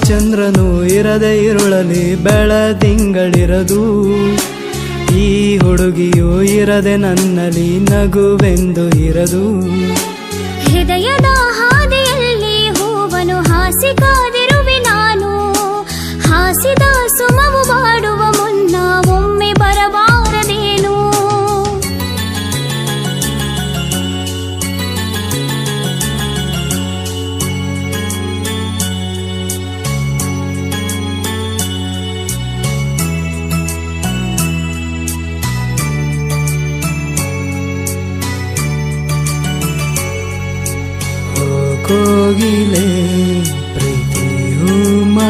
ಚಂದ್ರನು ಇರದೆ ಇರುಳಲಿ ಬೆಳದಿಂಗಳಿರದು. ಈ ಹುಡುಗಿಯು ಇರದೆ ನನ್ನಲ್ಲಿ ನಗುವೆಂದು ಇರದು. ಹೃದಯದ ಹಾದಿಯಲ್ಲಿ ಹೂವನು ಹಾಸಿ ಕಾದಿರುವೆ ನಾನು. ಹಾಸಿದ ಸುಮವು ಬಾಡುವ ಮುನ್ನ ಒಮ್ಮೆ ಬರಬಾರದೇನು. ಕೋಗಿಲೆ